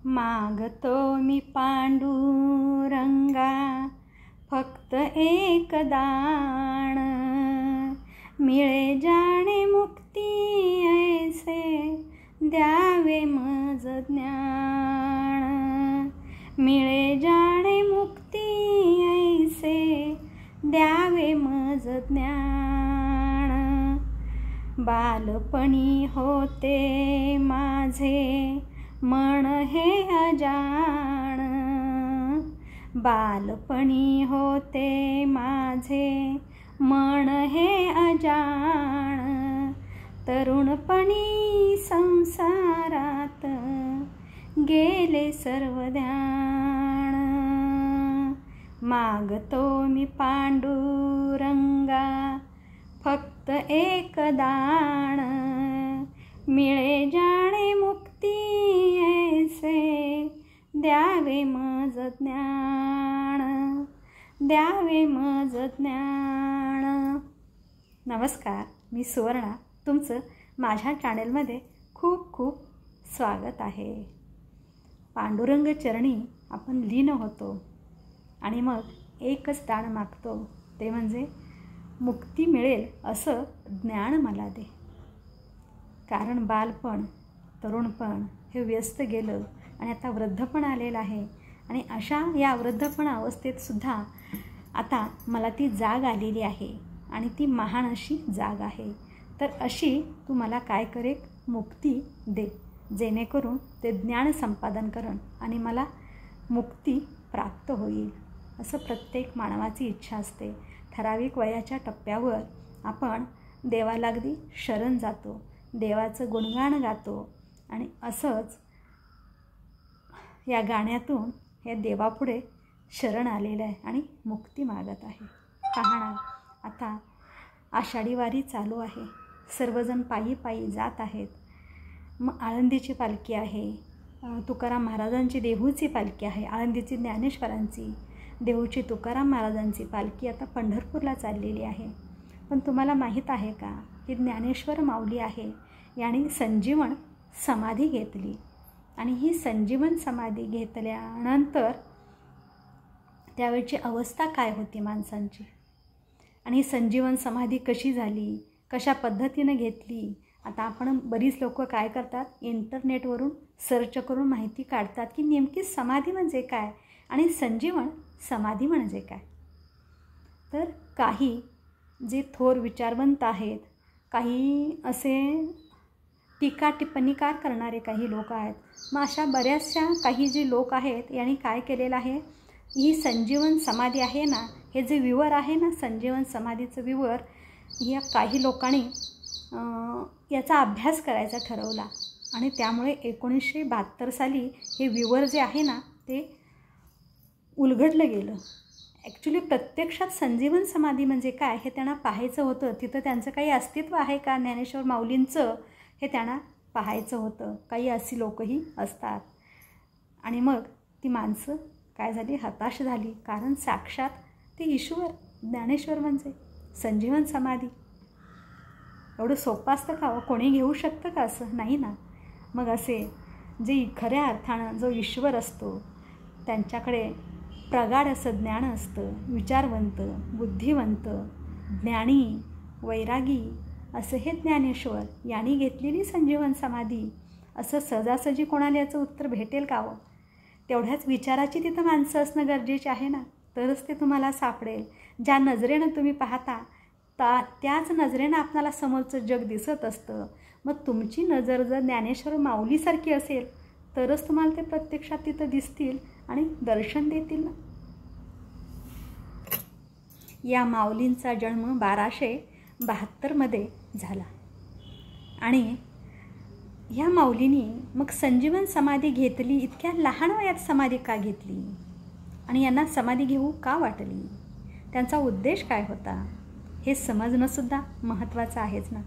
मागतो मी पांडुरंगा फक्त एक दान, मिळे जाणे मुक्ती ऐसे द्यावे मज ज्ञान, मिळे जाणे मुक्ती ऐसे द्यावे मज ज्ञान। बालपणी होते माझे मन हे अजाण, बालपणी होते माझे मन हे अजाण, तरुणपणी संसारात गेले सर्व ध्यान। मागतो मी पांडुरंगा फक्त एक दान, मिळे जाणे मुक्ती ऐसे द्यावे मज ज्ञान, द्यावे मज ज्ञान। नमस्कार, मी सुवर्णा, तुमचं माझ्या चॅनलमध्ये खूप खूप स्वागत आहे। पांडुरंग चरणी आपण लीन होतो आणि मग एकच दान मागतो, ते म्हणजे मुक्ती मिळेल असं ज्ञान मला दे। कारण बालपण, तरुणपण हे व्यस्त गेलं आणि आता वृद्धपण आलेलं आहे आणि अशा या वृद्धपण अवस्थेत सुद्धा आता मला ती जाग आलेली आहे आणि ती महान अशी जाग आहे। तर अशी तू मला काय करे, मुक्ती दे, जेणेकरून ते ज्ञान संपादन करण आणि मला मुक्ती प्राप्त होईल। असं प्रत्येक मानवाची इच्छा असते। ठराविक वयाच्या टप्प्यावर आपण देवाला अगदी शरण जातो, देवाचं गुणगान गातो आणि असंच या गाण्यातून हे देवापुढे शरण आलेलं आहे आणि मुक्ती मागत आहे। पाहणार आता आषाढी वारी चालू आहे, सर्वजण पायी पायी जात आहेत। मग आळंदीची पालखी आहे, तुकाराम महाराजांची देहूची पालखी आहे, आळंदीची ज्ञानेश्वरांची, देहूची तुकाराम महाराजांची पालखी आता पंढरपूरला चाललेली आहे। पण तुम्हाला माहीत आहे का, ही ज्ञानेश्वर माऊली आहे, याने संजीवन समाधी घेतली आणि ही संजीवन समाधी घेतल्यानंतर त्यावेळची अवस्था काय होती माणसांची, आणि ही संजीवन समाधी कशी झाली, कशा पद्धतीने घेतली। आता आपण बरीच लोक काय करतात, इंटरनेटवरून सर्च करून माहिती काढतात की नेमकी समाधी म्हणजे काय आणि संजीवन समाधी म्हणजे काय। तर काही जे थोर विचारवंत आहेत, काही असे टीका टिप्पणीकार करणारे काही लोक आहेत, मग अशा बऱ्याचशा काही जे लोक आहेत यांनी काय केलेलं आहे, ही संजीवन समाधी आहे ना, हे जे विवर आहे ना, संजीवन समाधीचं विवर, या काही लोकांनी याचा अभ्यास करायचा ठरवला आणि त्यामुळे 1972 साली हे विवर जे आहे ना ते उलगडलं गेलं। ॲक्च्युली प्रत्यक्षात संजीवन समाधी म्हणजे काय हे त्यांना पाहायचं होतं, तिथं त्यांचं काही अस्तित्व आहे का ज्ञानेश्वर माऊलींचं हे त्यांना पाहायचं होतं। काही अशी लोकही असतात आणि मग ती माणसं काय झाली, हताश झाली, कारण साक्षात ते ईश्वर ज्ञानेश्वर म्हणजे संजीवन समाधी एवढं सोपं असतं का, कोणी घेऊ शकतं का, असं नाही ना। मग असे जे खऱ्या अर्थानं जो ईश्वर असतो त्यांच्याकडे प्रगाढ असं ज्ञान असतं, विचारवंत, बुद्धिवंत, ज्ञानी, वैरागी असं हे ज्ञानेश्वर यांनी घेतलेली संजीवन समाधी, असं सहजासहजी कोणाला याचं उत्तर भेटेल का हो? तेवढ्याच विचाराची तिथं माणसं असणं गरजेचे आहे ना, तरच ते तुम्हाला सापडेल। ज्या नजरेनं तुम्ही पाहता त्याच नजरेनं आपल्याला समोरचं जग दिसत असतं। मग तुमची नजर जर ज्ञानेश्वर माऊलीसारखी असेल तरच तुम्हाला ते प्रत्यक्षात तिथं दिसतील आणि दर्शन देतील ना। या माऊलींचा जन्म 1272 झाला आणि ह्या माऊलींनी मग संजीवन समाधी घेतली। इतक्या लहान वयात समाधी का घेतली आणि यांना समाधी घेऊ का वाटली, त्यांचा उद्देश काय होता, हे समजणंसुद्धा महत्त्वाचं आहेच ना।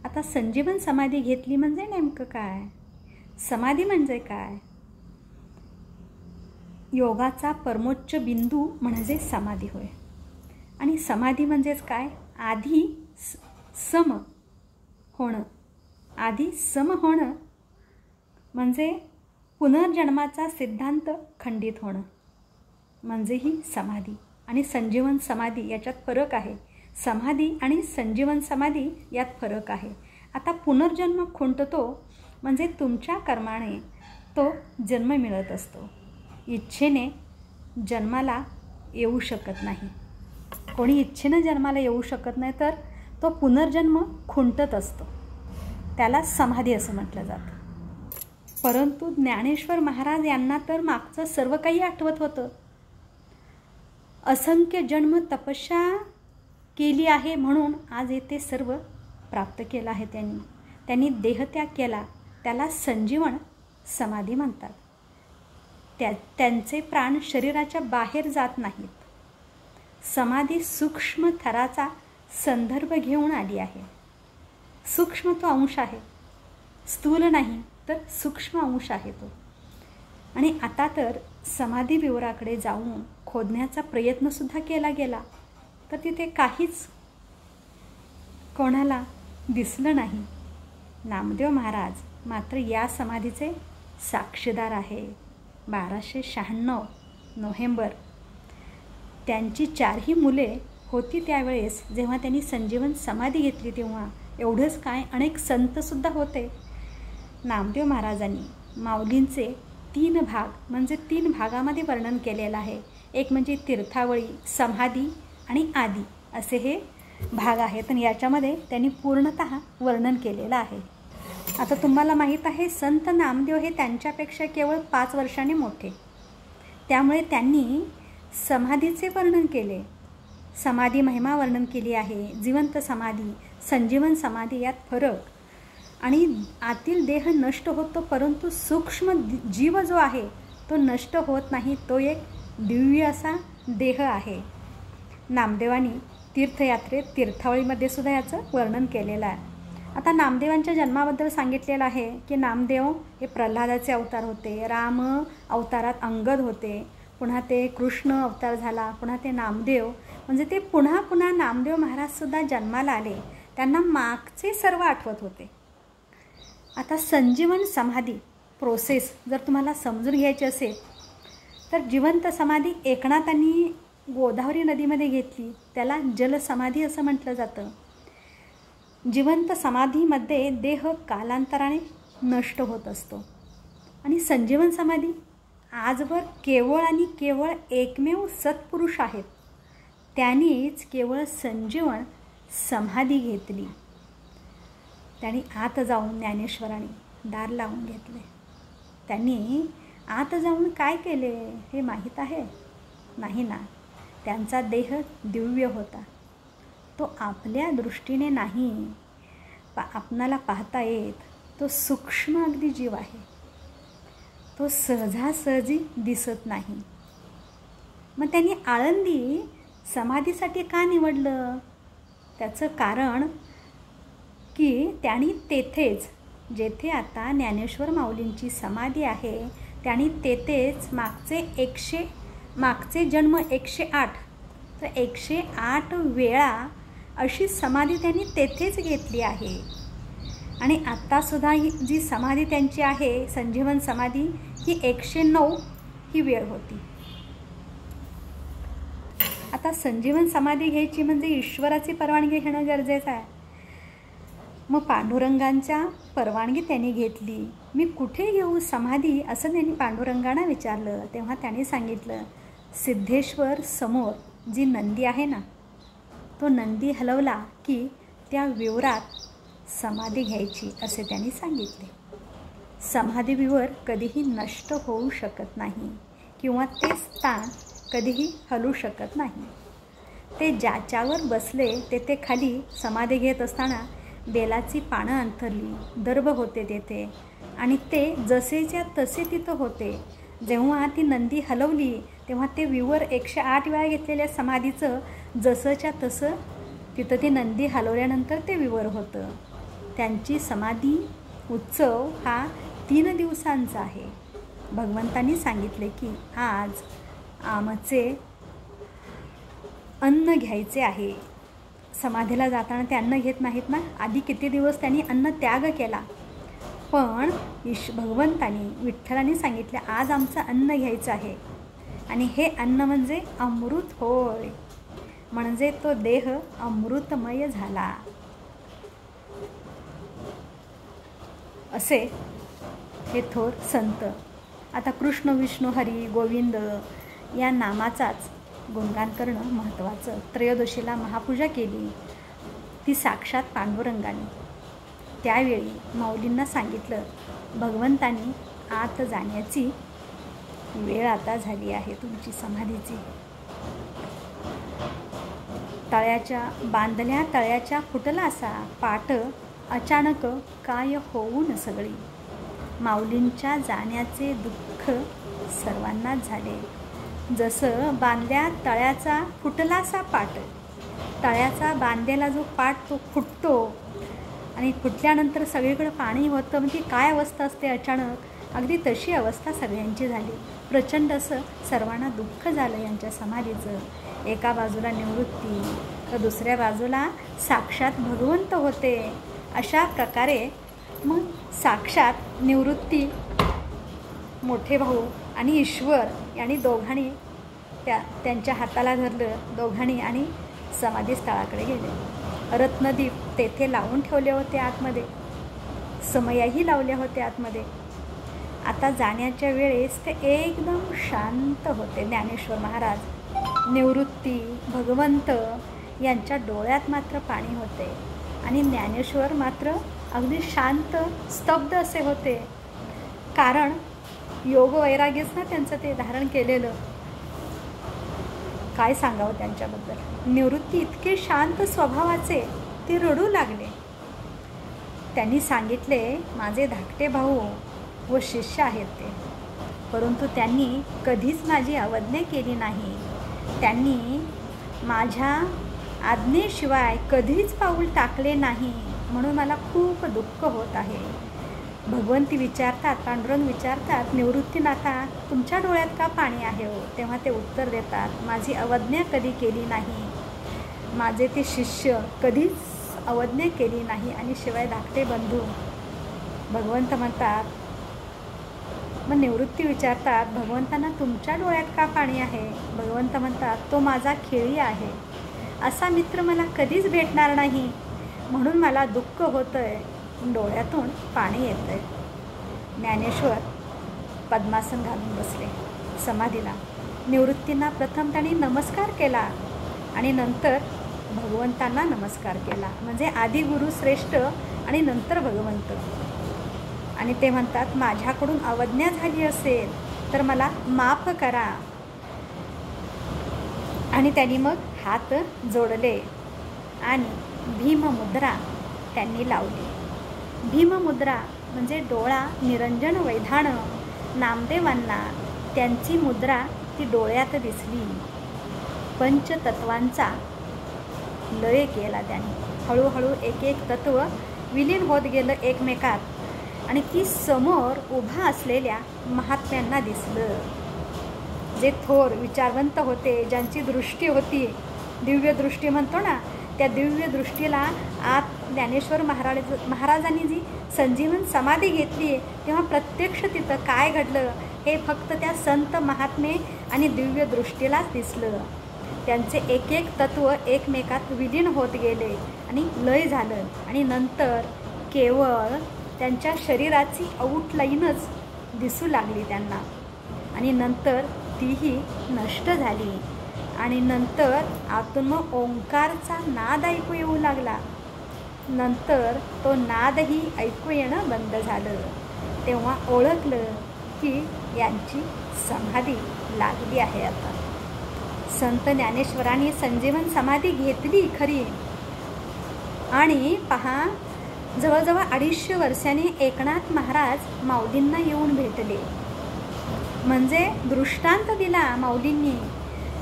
आता संजीवन समाधी घेतली म्हणजे नेमकं काय, समाधी म्हणजे काय, योगाचा परमोच्च बिंदू म्हणजे समाधी होय। आणि समाधी म्हणजेच काय, आधी सम होणं, आधी सम होणं म्हणजे पुनर्जन्माचा सिद्धांत खंडित होणं म्हणजे ही समाधी आणि संजीवन समाधी याच्यात फरक आहे. समाधी आणि संजीवन समाधी यात फरक आहे. आता पुनर्जन्म खुंटतो म्हणजे तुमच्या कर्माने तो जन्म मिळत असतो. इच्छेने जन्माला येऊ शकत नाही. कोणी इच्छेनं जन्माला येऊ शकत नाही, तर तो पुनर्जन्म खुंटत असतो. त्याला समाधी असं म्हटलं जातं. परंतु ज्ञानेश्वर महाराज यांना तर मागचं सर्व काही आठवत होतं. असंख्य जन्म तपस्या केली आहे म्हणून आज येथे सर्व प्राप्त केलं आहे. त्यांनी देहत्याग केला, त्याला संजीवन समाधी म्हणतात. त्यांचे प्राण शरीराच्या बाहेर जात नाहीत. समाधी सूक्ष्म थराचा संदर्भ घेऊन आली आहे. सूक्ष्म तो अंश आहे, स्थूल नाही तर सूक्ष्म अंश आहे तो. आणि आता तर समाधी विवराकडे जाऊन खोदण्याचा प्रयत्नसुद्धा केला गेला, तर तिथे काहीच कोणाला दिसलं नाही. नामदेव महाराज मात्र या समाधीचे साक्षीदार आहे. 1296 नोव्हेंबर त्यांची 4ही मुले होती त्यावेळेस जेव्हा त्यांनी संजीवन समाधी घेतली. तेव्हा एवढंच काय, अनेक संतसुद्धा होते. नामदेव महाराजांनी माऊलींचे 3 भाग म्हणजे 3 भागामध्ये वर्णन केलेलं आहे. एक म्हणजे तीर्थावळी, समाधी आणि आदी असे हे भाग आहेत. आणि याच्यामध्ये त्यांनी पूर्णतः वर्णन केलेलं आहे. आता तुम्हाला माहीत आहे, संत नामदेव हे त्यांच्यापेक्षा केवळ 5 वर्षांनी मोठे. त्यामुळे त्यांनी समाधीचे वर्णन केले, समाधी महिमा वर्णन केली आहे. जिवंत समाधी, संजीवन समाधी यात फरक. आणि आतील देह नष्ट होतो, परंतु सूक्ष्म जीव जो आहे तो नष्ट होत नाही. तो एक दिव्य असा देह आहे. नामदेवांनी तीर्थयात्रेत तीर्थावळीमध्ये सुद्धा याचं वर्णन केलेलं आहे. आता नामदेवांच्या जन्माबद्दल सांगितलेलं आहे की नामदेव हे प्रल्हादाचे अवतार होते, राम अवतारात अंगद होते, पुन्हा ते कृष्ण अवतार झाला, पुन्हा ते नामदेव, म्हणजे ते पुन्हा पुन्हा नामदेव महाराजसुद्धा जन्माला आले. त्यांना मागचे सर्व आठवत होते. आता संजीवन समाधी प्रोसेस जर तुम्हाला समजून घ्यायची असेल तर जिवंत समाधी एकनाथांनी गोदावरी नदीमध्ये घेतली, त्याला जलसमाधी असं म्हटलं जातं. जिवंत समाधीमध्ये देह कालांतराने नष्ट होत असतो. आणि संजीवन समाधी आजवर केवळ आणि केवळ एकमेव सत्पुरुष आहेत, त्यांनीच केवळ संजीवन समाधी घेतली. त्यांनी आत जाऊन ज्ञानेश्वरांनी दार लावून घेतले. त्यांनी आत जाऊन काय केले हे माहीत आहे? नाही ना. त्यांचा देह दिव्य होता. तो आपल्या दृष्टीने नाही आपणाला पाहता येत. तो सूक्ष्म अगदी जीव आहे. तो सहजासहजी दिसत नाही. मग त्यांनी आळंदी समाधीसाठी का निवडलं? त्याचं कारण की त्यांनी तेथेच, जेथे आता ज्ञानेश्वर माऊलींची समाधी आहे, त्यांनी तेथेच मागचे जन्म 108, तर 108 वेळा अशी समाधी त्यांनी तेथेच घेतली आहे. आणि आत्तासुद्धा ही जी समाधी त्यांची आहे संजीवन समाधी, ही 109 ही वेळ होती. आता संजीवन समाधी घ्यायची म्हणजे ईश्वराची परवानगी घेणं गरजेचं आहे. मग पांडुरंगांच्या परवानगी त्यांनी घेतली. मी कुठे घेऊ समाधी असं त्यांनी पांडुरंगांना विचारलं. तेव्हा त्यांनी सांगितलं, सिद्धेश्वर समोर जी नंदी आहे ना, तो नंदी हलवला की त्या विवरात समाधी घ्यायची असे त्यांनी सांगितले. समाधी विवर कधीही नष्ट होऊ शकत नाही किंवा ते स्थान कधीही हलू शकत नाही. ते ज्याच्यावर बसले तेथे खाली समाधी घेत असताना बेलाची पानं अंथरली, दर्भ होते तेथे, आणि ते जसेच्या तसे तिथं होते. जेव्हा ती नंदी हलवली तेव्हा ते विवर 108 वेळा घेतलेल्या समाधीचं जसंच्या तसं तिथं ती नंदी हलवल्यानंतर ते विवर होतं. त्यांची समाधी उत्सव हा 3 दिवसांचा आहे. भगवंतांनी सांगितले की आज आमचे अन्न घ्यायचे आहे. समाधीला जाताना ते अन्न घेत नाहीत ना, आधी किती दिवस त्यांनी अन्न त्याग केला. पण भगवंतानी विठ्ठलाने सांगितलं आज आमचं अन्न घ्यायचं आहे आणि हे अन्न म्हणजे अमृत होय, म्हणजे तो देह अमृतमय झाला. असे हे थोर संत. आता कृष्ण विष्णू हरी गोविंद या नामाचाच गुणगान करणं महत्त्वाचं. त्रयोदशीला महापूजा केली ती साक्षात पांडुरंगाने. त्यावेळी माऊलींना सांगितलं भगवंतानी आत जाण्याची वेळ आता झाली आहे तुमची समाधीची. बांधल्या तळ्याच्या फुटला असा पाट अचानक काय होऊन सगळी. माऊलींच्या जाण्याचे दुःख सर्वांनाच झाले. जसं बांधल्या तळ्याचा फुटलासा पाट, तळ्याचा बांधलेला जो पाट तो फुटतो आणि फुटल्यानंतर सगळीकडे पाणी होतं, म्हणजे काय अवस्था असते अचानक, अगदी तशी अवस्था सगळ्यांची झाली. प्रचंड असं सर्वांना दुःख झालं यांच्या समाधीचं. एका बाजूला निवृत्ती तर दुसऱ्या बाजूला साक्षात भगवंत होते. अशा प्रकारे मग साक्षात निवृत्ती, मोठे भाऊ आणि ईश्वर यांनी दोघांनी त्यांच्या हाताला धरलं दोघांनी आणि समाधी स्थळाकडे गेले. रत्नदीप तेथे लावून ठेवले होते आतमध्ये, समयाही लावल्या होत्या आतमध्ये. आता जाण्याच्या वेळेस ते एकदम शांत होते ज्ञानेश्वर महाराज. निवृत्ती भगवंत यांच्या डोळ्यात मात्र पाणी होते आणि ज्ञानेश्वर मात्र अगदी शांत स्तब्ध असे होते. कारण योग वैराग्यच ना त्यांचं ते धारण केलेलं. काय सांगावं त्यांच्याबद्दल. निवृत्ती इतके शांत स्वभावाचे, ते रडू लागले. त्यांनी सांगितले माझे धाकटे भाऊ व शिष्य आहेत ते, परंतु त्यांनी कधीच माझी अवज्ञा केली नाही. त्यांनी माझ्या आज्ञेशिवाय कधीच पाऊल टाकले नाही, म्हणून मला खूप दुःख होत आहे. भगवंती विचारतात, पांडुरंग विचारतात निवृत्तीनाथा तुमच्या डोळ्यात का पाणी आहे हो? तेव्हा ते उत्तर देतात माझी अवज्ञा कधी केली नाही, माझे ते शिष्य कधीच अवज्ञा केली नाही आणि शिवाय धाकटे बंधू. भगवंत म्हणतात, मग निवृत्ती विचारतात भगवंतांना तुमच्या डोळ्यात का पाणी आहे? भगवंत म्हणतात तो माझा खेळी आहे, असा मित्र मला कधीच भेटणार नाही, म्हणून मला दुःख होतंय, डोळ्यातून पाणी येतंय. ज्ञानेश्वर पद्मासन घालून बसले समाधीला. निवृत्तींना प्रथम त्यांनी नमस्कार केला आणि नंतर भगवंतांना नमस्कार केला. म्हणजे आधी गुरु श्रेष्ठ आणि नंतर भगवंत. आणि ते म्हणतात माझ्याकडून अवज्ञा झाली असेल तर मला माफ करा. आणि त्यांनी मग हात जोडले आणि भीममुद्रा त्यांनी लावली. भीममुद्रा म्हणजे डोळा निरंजन वैधान. नामदेवांना त्यांची मुद्रा ती डोळ्यात दिसली. पंचतत्वांचा लय केला त्यांनी. हळूहळू एक एक तत्व विलीन होत गेलं एकमेकात आणि ती समोर उभा असलेल्या महात्म्यांना दिसलं. जे थोर विचारवंत होते, ज्यांची दृष्टी होती, दिव्य दृष्टी म्हणतो ना, त्या दिव्य दृष्टीला आत ज्ञानेश्वर महाराजांनी जी संजीवन समाधी घेतली तेव्हा प्रत्यक्ष तिथं काय घडलं हे फक्त त्या संत महात्मे आणि दिव्य दृष्टीलाच दिसलं. त्यांचे एक एक तत्व एकमेकात विलीन होत गेले आणि लय झालं आणि नंतर केवळ त्यांच्या शरीराची आउटलाईनच दिसू लागली त्यांना आणि नंतर तीही नष्ट झाली. आणि नंतर आतून मग ओंकारचा नाद ऐकू येऊ लागला. नंतर तो नादही ऐकू येणं बंद झालं. तेव्हा ओळखलं की यांची समाधी लागली आहे. आता संत ज्ञानेश्वरांनी संजीवन समाधी घेतली खरी, आणि पहा जवळजवळ 250 वर्षांनी एकनाथ महाराज माऊलींना येऊन भेटले. म्हणजे दृष्टांत दिला माऊलींनी.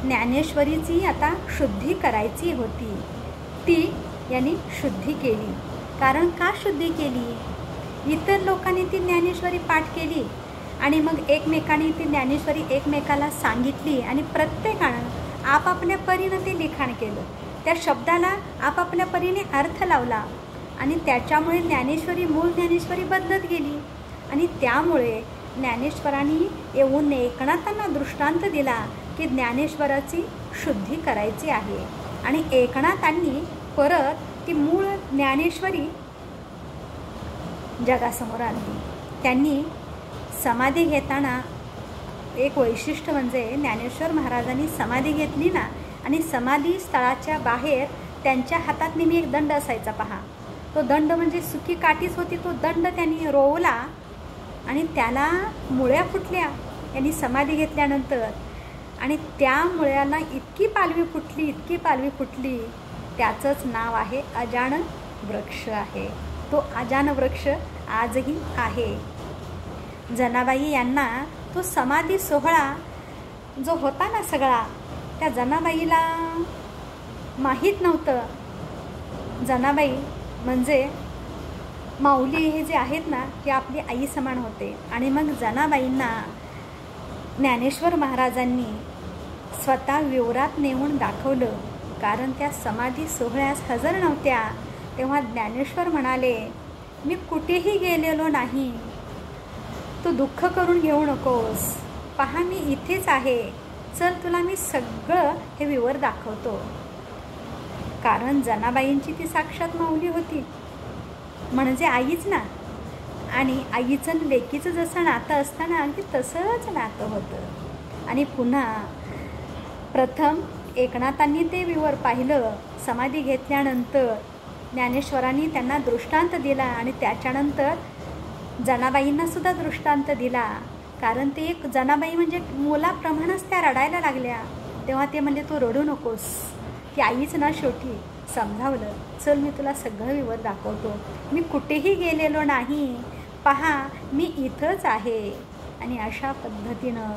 ज्ञानेश्वरीची आता शुद्धी करायची होती, ती यांनी शुद्धी केली. कारण का शुद्धी केली? इतर लोकांनी ती ज्ञानेश्वरी पाठ केली आणि मग एकमेकांनी ती ज्ञानेश्वरी एकमेकाला सांगितली आणि प्रत्येकानं आपापल्या परीनं ते लिखाण केलं. त्या शब्दाला आपापल्या परीने अर्थ लावला आणि त्याच्यामुळे ज्ञानेश्वरी मूळ ज्ञानेश्वरी बदलत गेली. आणि त्यामुळे ज्ञानेश्वरांनी येऊन एकनाथांना दृष्टांत दिला की ज्ञानेश्वराची शुद्धी करायची आहे. आणि एकनाथांनी परत ती मूळ ज्ञानेश्वरी जगासमोर आणली. त्यांनी समाधी घेताना एक वैशिष्ट्य म्हणजे ज्ञानेश्वर महाराजांनी समाधी घेतली ना, आणि समाधी स्थळाच्या बाहेर त्यांच्या हातात नेहमी एक दंड असायचा पहा. तो दंड म्हणजे सुकी काठीच होती. तो दंड त्यांनी रोवला आणि त्याला मुळ्या फुटल्या यांनी समाधी घेतल्यानंतर. आणि त्या मुळ्याला इतकी पालवी फुटली, त्याचंच नाव आहे अजान वृक्ष आहे. तो अजान वृक्ष आजही आहे. जनाबाई यांना तो समाधी सोहळा जो होता ना सगळा, त्या जनाबाईला माहीत नव्हतं. जनाबाई म्हणजे माऊली हे जे आहेत ना, ते आपली आई समान होते. आणि मग जनाबाईंना ज्ञानेश्वर महाराजांनी स्वतः विवरात नेऊन दाखवलं. कारण त्या समाधी सोहळ्यास हजर नव्हत्या. तेव्हा ज्ञानेश्वर म्हणाले, मी कुठेही गेलेलो नाही, तू दुःख करून घेऊ नकोस, पहा मी इथेच आहे, चल तुला मी सगळं हे विवर दाखवतो. कारण जनाबाईंची ती साक्षात माऊली होती, म्हणजे आईच ना. आणि आईचं लेकीचं जसं नातं असतं ना, अगदी तसंच नातं होतं. आणि पुन्हा प्रथम एकनाथांनी ते विवर पाहिलं. समाधी घेतल्यानंतर ज्ञानेश्वरांनी त्यांना दृष्टांत दिला आणि त्याच्यानंतर जनाबाईंना सुद्धा दृष्टांत दिला. कारण ते एक जनाबाई म्हणजे मुलाप्रमाणेच त्या रडायला लागल्या. तेव्हा ते म्हणजे तू रडू नकोस, ती आईच ना शेवटी. समजावलं, चल मी तुला सगळं विवर दाखवतो, मी कुठेही गेलेलो नाही, पहा मी इथंच आहे. आणि अशा पद्धतीनं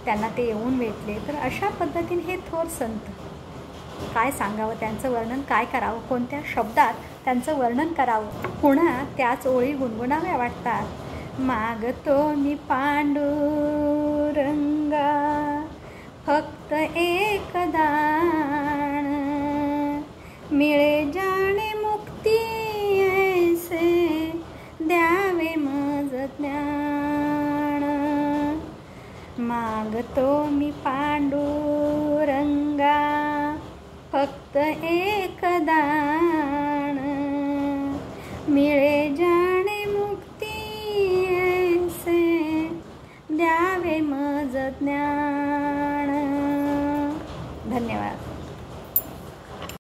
त्यांना ते येऊन भेटले. तर अशा पद्धतीने हे थोर संत, काय सांगावं, त्यांचं वर्णन काय करावं, कोणत्या शब्दात त्यांचं वर्णन करावं. पुन्हा त्याच ओळी गुणगुणाव्या वाटतात. मागतो मी पांडुरंगा फक्त एक दान, मिळे जाणे मुक्ती ऐसे, द्यावे मज ज्ञान. मागतो मी पांडुरंगा फक्त एक दान, मिळे